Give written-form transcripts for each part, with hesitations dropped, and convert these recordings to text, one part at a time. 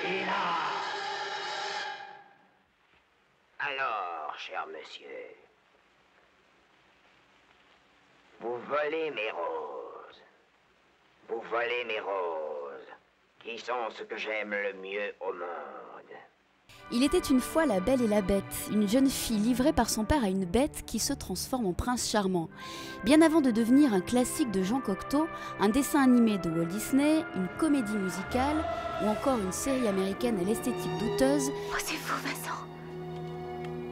Et là... Alors, cher monsieur, vous volez mes roses. Vous volez mes roses, qui sont ce que j'aime le mieux au monde. Il était une fois La Belle et la Bête, une jeune fille livrée par son père à une bête qui se transforme en prince charmant. Bien avant de devenir un classique de Jean Cocteau, un dessin animé de Walt Disney, une comédie musicale ou encore une série américaine à l'esthétique douteuse. Oh, c'est fou, Vincent!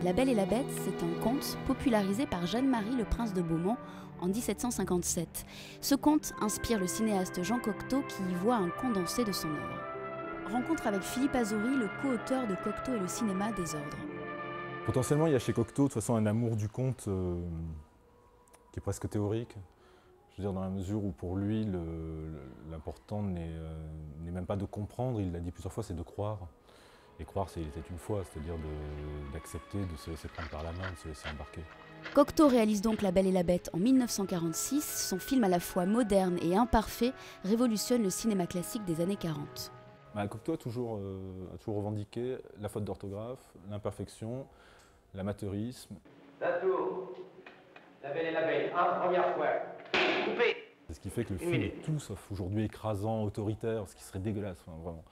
La Belle et la Bête, c'est un conte popularisé par Jeanne-Marie le Prince de Beaumont en 1757. Ce conte inspire le cinéaste Jean Cocteau qui y voit un condensé de son œuvre. Rencontre avec Philippe Azoury, le co-auteur de Cocteau et le cinéma des ordres. Potentiellement, il y a chez Cocteau de toute façon un amour du conte qui est presque théorique. Je veux dire, dans la mesure où pour lui, l'important n'est même pas de comprendre, il l'a dit plusieurs fois, c'est de croire. Et croire, c'est il était une fois, c'est-à-dire d'accepter, de se laisser prendre par la main, de se laisser embarquer. Cocteau réalise donc La Belle et la Bête en 1946. Son film à la fois moderne et imparfait révolutionne le cinéma classique des années 40. Cocteau a toujours revendiqué la faute d'orthographe, l'imperfection, l'amateurisme. Tatou, La Belle et la Bête, première fois. Coupé. C'est ce qui fait que le film est tout sauf aujourd'hui écrasant, autoritaire, ce qui serait dégueulasse, vraiment.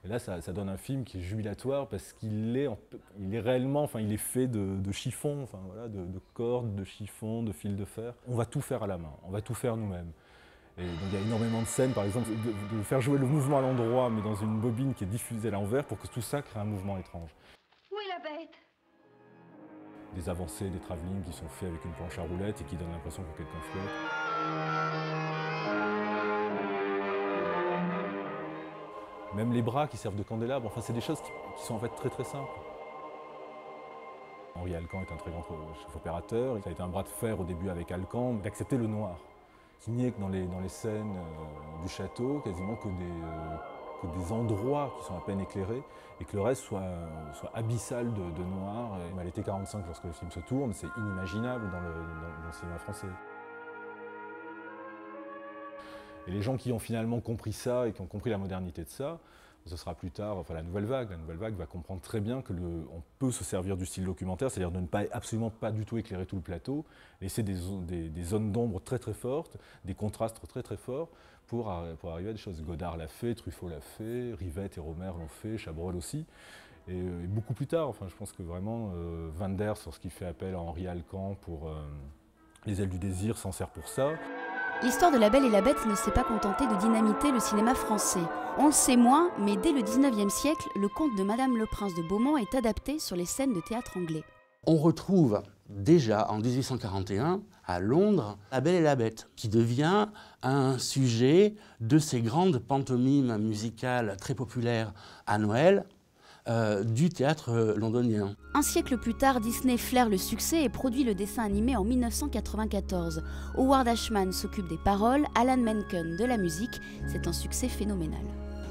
Et là, ça donne un film qui est jubilatoire parce qu'il est, réellement, il est fait de chiffons, de cordes, de chiffons, de fils de fer. On va tout faire à la main, on va tout faire nous-mêmes. Et donc il y a énormément de scènes, par exemple, de faire jouer le mouvement à l'endroit, mais dans une bobine qui est diffusée à l'envers pour que tout ça crée un mouvement étrange. Où est la bête? Des avancées, des travelling qui sont faits avec une planche à roulettes et qui donnent l'impression que quelqu'un flotte. Même les bras qui servent de candélabres, c'est des choses qui sont en fait très très simples. Henri Alcan est un très grand chef opérateur, ça a été un bras de fer au début avec Alcan d'accepter le noir. Qu'il n'y ait que dans les scènes du château, quasiment que des endroits qui sont à peine éclairés et que le reste soit abyssal de noir. Et à l'été 45, lorsque le film se tourne, c'est inimaginable dans le cinéma français. Et les gens qui ont finalement compris ça et qui ont compris la modernité de ça, ce sera plus tard, la nouvelle vague. La nouvelle vague va comprendre très bien qu'on peut se servir du style documentaire, c'est-à-dire de ne pas absolument pas du tout éclairer tout le plateau, laisser des zones d'ombre très très fortes, des contrastes très très forts pour arriver à des choses. Godard l'a fait, Truffaut l'a fait, Rivette et Romer l'ont fait, Chabrol aussi. Et beaucoup plus tard, je pense que vraiment Wenders, lorsqu'il fait appel à Henri Alcan pour Les Ailes du désir, s'en sert pour ça. L'histoire de La Belle et la Bête ne s'est pas contentée de dynamiter le cinéma français. On le sait moins, mais dès le 19e siècle, le conte de Madame le Prince de Beaumont est adapté sur les scènes de théâtre anglais. On retrouve déjà en 1841 à Londres La Belle et la Bête, qui devient un sujet de ces grandes pantomimes musicales très populaires à Noël, du théâtre londonien. Un siècle plus tard, Disney flaire le succès et produit le dessin animé en 1994. Howard Ashman s'occupe des paroles, Alan Menken de la musique. C'est un succès phénoménal.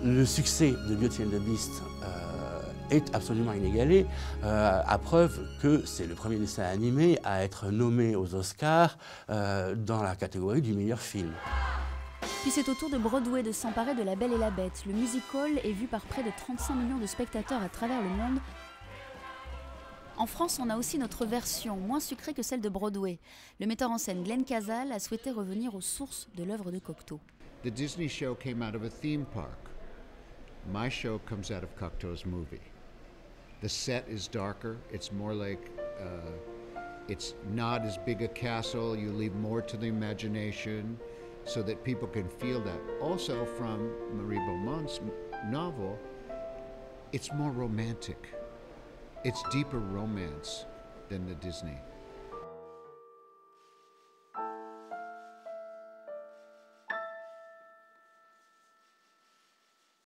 Le succès de Beauty and the Beast est absolument inégalé, à preuve que c'est le premier dessin animé à être nommé aux Oscars dans la catégorie du meilleur film. Puis c'est au tour de Broadway de s'emparer de La Belle et la Bête. Le musical est vu par près de 35 millions de spectateurs à travers le monde. En France, on a aussi notre version, moins sucrée que celle de Broadway. Le metteur en scène Glenn Casal a souhaité revenir aux sources de l'œuvre de Cocteau. The Disney show came out of a theme park. My show comes out of Cocteau's movie. The set is darker. It's more like, it's not as big a castle. You leave more to the imagination so that people can feel that. Also from Marie Beaumont's novel, it's more romantic. It's deeper romance than the Disney.